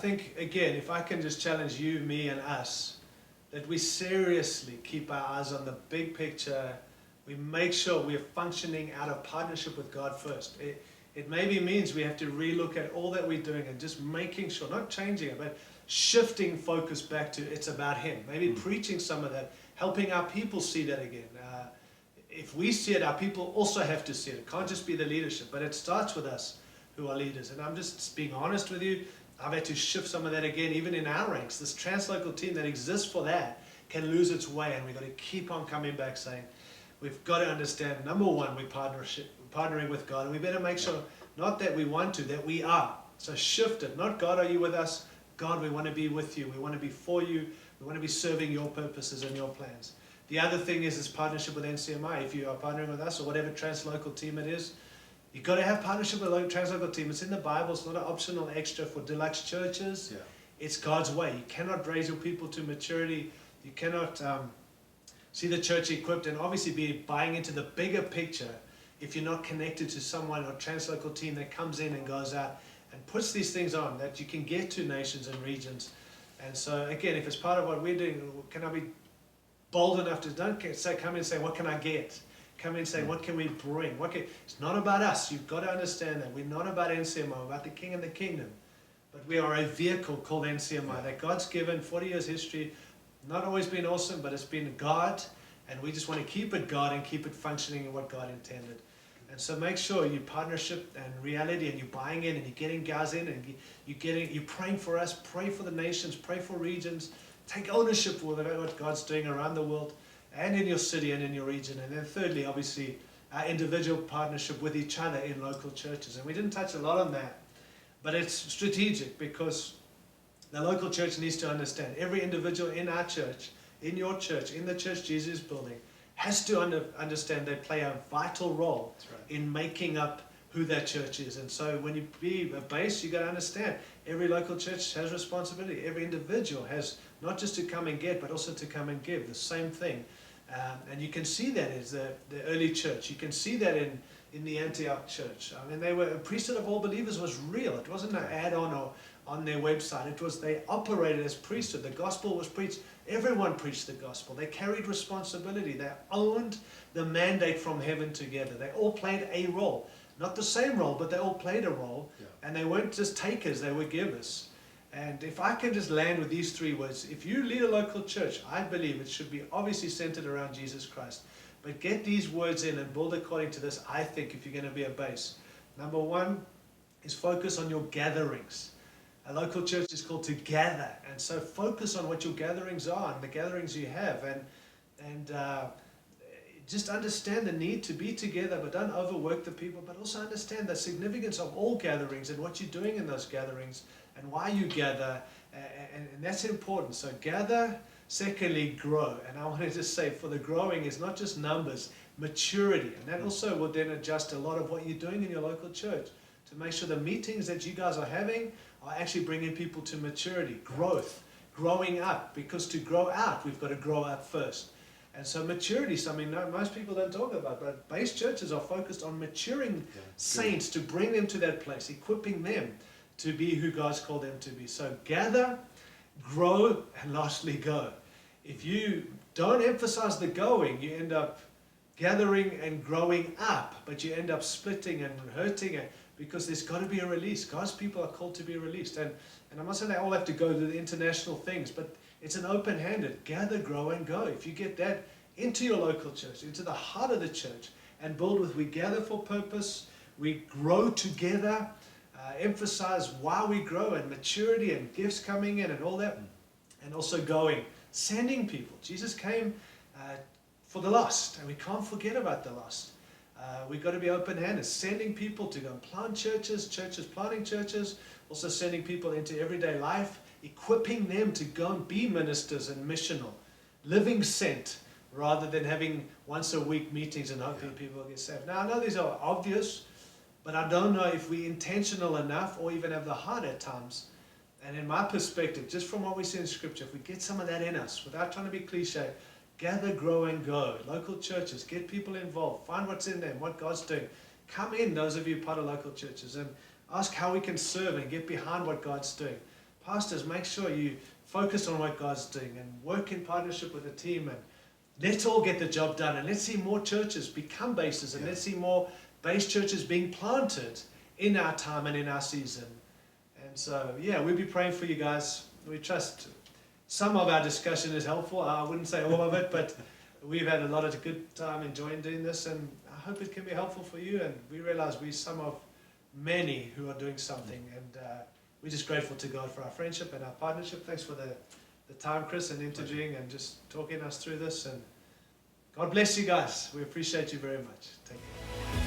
think, again, if I can just challenge you, me, and us, that we seriously keep our eyes on the big picture. We make sure we're functioning out of partnership with God first. It maybe means we have to relook at all that we're doing and just making sure, not changing it, but shifting focus back to it's about Him. Maybe preaching some of that, helping our people see that again. If we see it, our people also have to see it. It can't just be the leadership, but it starts with us who are leaders. And I'm just being honest with you. I've had to shift some of that again, even in our ranks. This translocal team that exists for that can lose its way, and we've got to keep on coming back saying, we've got to understand, number one, we're partnering with God, and we better make sure, not that we want to, that we are. So shift it. Not God, are you with us? God, we want to be with you. We want to be for you. We want to be serving your purposes and your plans. The other thing is partnership with NCMI. If you are partnering with us or whatever translocal team it is, you've got to have partnership with a translocal team. It's in the Bible. It's not an optional extra for deluxe churches. Yeah. It's God's way. You cannot raise your people to maturity. You cannot see the church equipped and obviously be buying into the bigger picture if you're not connected to someone or translocal team that comes in and goes out and puts these things on that you can get to nations and regions. And so again, if it's part of what we're doing, can I be bold enough to come in and say, what can I get? Come in and say, what can we bring? It's not about us. You've got to understand that. We're not about NCMI, we're about the King and the Kingdom. But we are a vehicle called NCMI that God's given, 40 years history. Not always been awesome, but it's been God. And we just want to keep it God and keep it functioning in what God intended. And so make sure you partnership and reality, and you're buying in and you're getting guys in and you're praying for us, pray for the nations, pray for regions. Take ownership for what God's doing around the world and in your city and in your region. And then thirdly, obviously, our individual partnership with each other in local churches. And we didn't touch a lot on that, but it's strategic because the local church needs to understand every individual in our church, in your church, in the church Jesus is building, has to understand they play a vital role in making up who that church is. And so when you be a base, you've got to understand every local church has responsibility. Every individual has not just to come and get, but also to come and give. The same thing. And you can see that as the early church. You can see that in the Antioch church. I mean, they were a priesthood of all believers was real. It wasn't an add-on or on their website. It was they operated as priesthood. The gospel was preached. Everyone preached the gospel. They carried responsibility. They owned the mandate from heaven together. They all played a role. Not the same role, but they all played a role. Yeah. And they weren't just takers, they were givers. And if I can just land with these three words, if you lead a local church, I believe it should be obviously centered around Jesus Christ. But get these words in and build according to this, I think, if you're going to be a base. Number one is focus on your gatherings. A local church is called to gather. And so focus on what your gatherings are and the gatherings you have. And just understand the need to be together, but don't overwork the people, but also understand the significance of all gatherings and what you're doing in those gatherings and why you gather, and that's important. So gather, secondly, grow. And I want to just say, for the growing is not just numbers, maturity. And that also will then adjust a lot of what you're doing in your local church to make sure the meetings that you guys are having are actually bringing people to maturity, growth, growing up, because to grow out, we've got to grow up first. And so maturity is something most people don't talk about, but base churches are focused on maturing saints to bring them to that place, equipping them to be who God's called them to be. So gather, grow, and lastly go. If you don't emphasize the going, you end up gathering and growing up, but you end up splitting and hurting it because there's got to be a release. God's people are called to be released. And I'm not saying they all have to go to the international things, but it's an open-handed, gather, grow, and go. If you get that into your local church, into the heart of the church, and build with we gather for purpose, we grow together, emphasize why we grow and maturity and gifts coming in and all that, and also going, sending people. Jesus came for the lost, and we can't forget about the lost. We've got to be open-handed, sending people to go and plant churches, churches planting churches, also sending people into everyday life, equipping them to go and be ministers and missional, living sent, rather than having once a week meetings and hoping people get saved. Now, I know these are obvious, but I don't know if we're intentional enough or even have the heart at times. And in my perspective, just from what we see in Scripture, if we get some of that in us, without trying to be cliche, gather, grow, and go. Local churches, get people involved, find what's in them, what God's doing. Come in, those of you part of local churches, and ask how we can serve and get behind what God's doing. pastors, make sure you focus on what God's doing and work in partnership with the team, and let's all get the job done, and let's see more churches become bases, and let's see more base churches being planted in our time and in our season. And so, yeah, we'll be praying for you guys. We trust some of our discussion is helpful. I wouldn't say all of it, but we've had a lot of good time enjoying doing this, and I hope it can be helpful for you. And we realize we're some of many who are doing something, and we're just grateful to God for our friendship and our partnership. Thanks for the time, Chris, and interviewing and just talking us through this. And God bless you guys. We appreciate you very much. Take care.